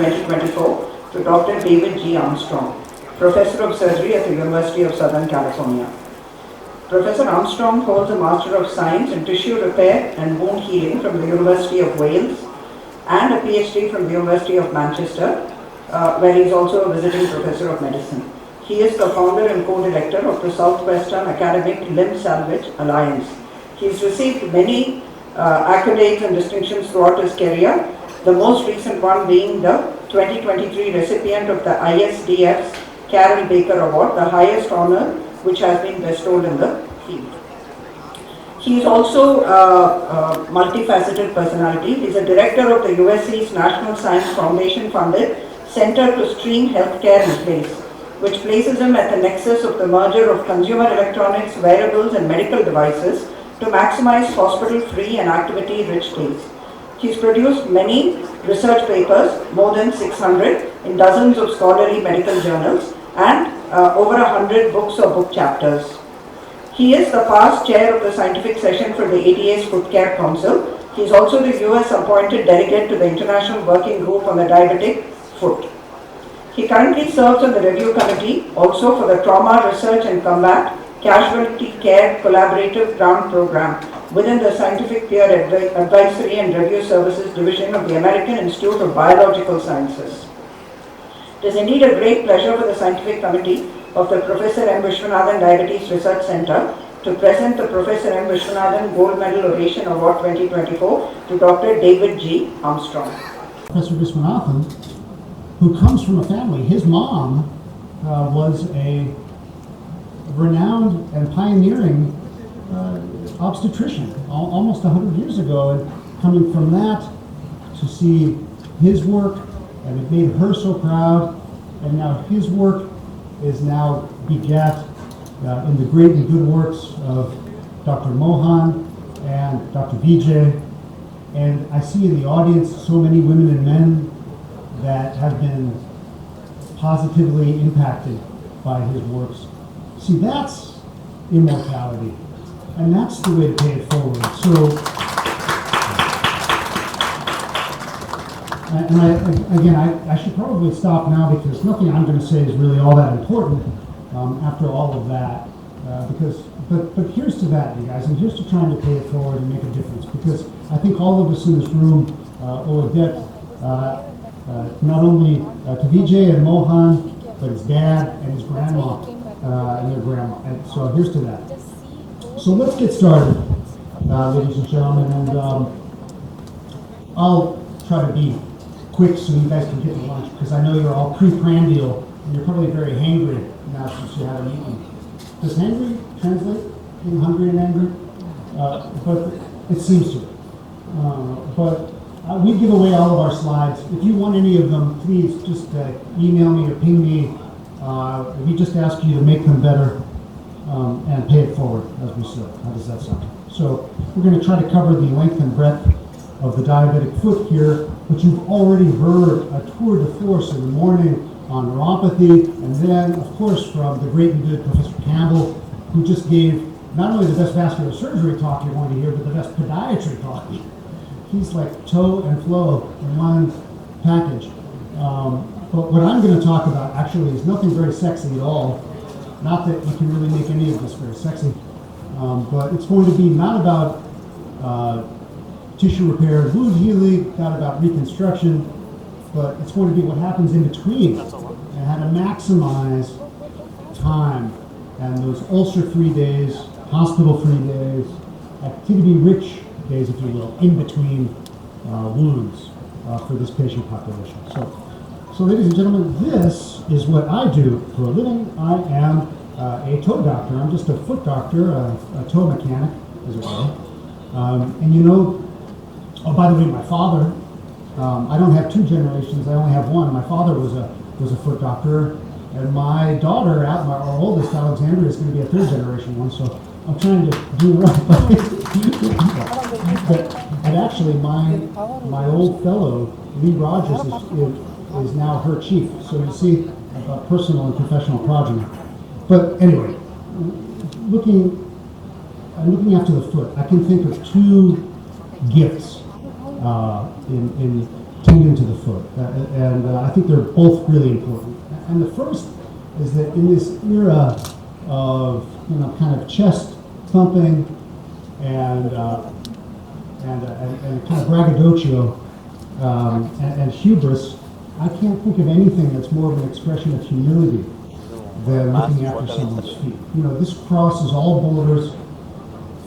2024 to Dr. David G. Armstrong, Professor of Surgery at the University of Southern California. Professor Armstrong holds a Master of Science in Tissue Repair and Wound Healing from the University of Wales and a PhD from the University of Manchester, where he is also a visiting Professor of Medicine. He is the founder and co-director of the Southwestern Academic Limb Salvage Alliance. He has received many accolades and distinctions throughout his career, the most recent one being the 2023 recipient of the ISDF's Carol Baker Award, the highest honor which has been bestowed in the field. He is also a multifaceted personality. He is a director of the USC's National Science Foundation funded Center to Stream Healthcare in Place, which places him at the nexus of the merger of consumer electronics, wearables and medical devices to maximize hospital-free and activity-rich days. He's produced many research papers, more than 600, in dozens of scholarly medical journals and over 100 books or book chapters. He is the past chair of the scientific session for the ADA's Foot Care Council. He is also the US appointed delegate to the International Working Group on the Diabetic Foot. He currently serves on the review committee also for the Trauma Research and Combat Casualty Care Collaborative Grant Program within the Scientific Peer Advisory and Review Services Division of the American Institute of Biological Sciences. It is indeed a great pleasure for the Scientific Committee of the Professor M. Viswanathan Diabetes Research Center to present the Professor M. Viswanathan Gold Medal Oration Award 2024 to Dr. David G. Armstrong. Professor Viswanathan, who comes from a family, his mom was a renowned and pioneering obstetrician almost 100 years ago, and coming from that to see his work, and it made her so proud, and now his work is now begat in the great and good works of Dr. Mohan and Dr. Vijay, and I see in the audience so many women and men that have been positively impacted by his works. See, that's immortality, and that's the way to pay it forward. So, I should probably stop now because nothing I'm going to say is really all that important after all of that. But here's to that, you guys, and here's to trying to pay it forward and make a difference. Because I think all of us in this room owe a debt not only to Vijay and Mohan, but his dad and his grandma and their grandma. And so here's to that. So let's get started, ladies and gentlemen, and I'll try to be quick so you guys can get to lunch, because I know you're all pre-prandial and you're probably very hangry now since you haven't eaten. Does hangry translate? Being hungry and angry? But it seems to. We give away all of our slides. If you want any of them, please just email me or ping me. We just ask you to make them better and pay it forward, as we said. How does that sound? So we're going to try to cover the length and breadth of the diabetic foot here, but you've already heard a tour de force in the morning on neuropathy, and then, of course, from the great and good Professor Campbell, who just gave not only the best vascular surgery talk you're going to hear, but the best podiatry talk. He's like toe and flow in one package. But what I'm going to talk about actually is nothing very sexy at all. Not that you can really make any of this very sexy, but it's going to be not about tissue repair, wound healing, not about reconstruction, but it's going to be what happens in between and how to maximize time and those ulcer-free days, hospital-free days, activity-rich days, if you will, in between wounds for this patient population. So ladies and gentlemen, this is what I do for a living. I am a toe doctor. I'm just a foot doctor, a toe mechanic, as it were. And you know, oh, by the way, my father, I don't have two generations, I only have one. My father was a foot doctor, and my daughter, our oldest, Alexandra, is going to be a third generation one, so I'm trying to do right by but actually, my old fellow, Lee Rogers, is now her chief. So you see about personal and professional progeny. But anyway, looking after the foot, I can think of two gifts in tendon to the foot. And I think they're both really important. And the first is that in this era of, kind of chest thumping and kind of braggadocio and hubris, I can't think of anything that's more of an expression of humility than looking after someone's feet. This crosses all borders.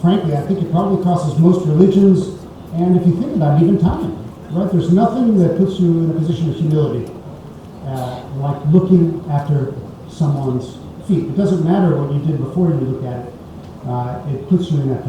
Frankly, I think it probably crosses most religions, and if you think about it, even time. Right? There's nothing that puts you in a position of humility like looking after someone's feet. It doesn't matter what you did before you look at it. It puts you in that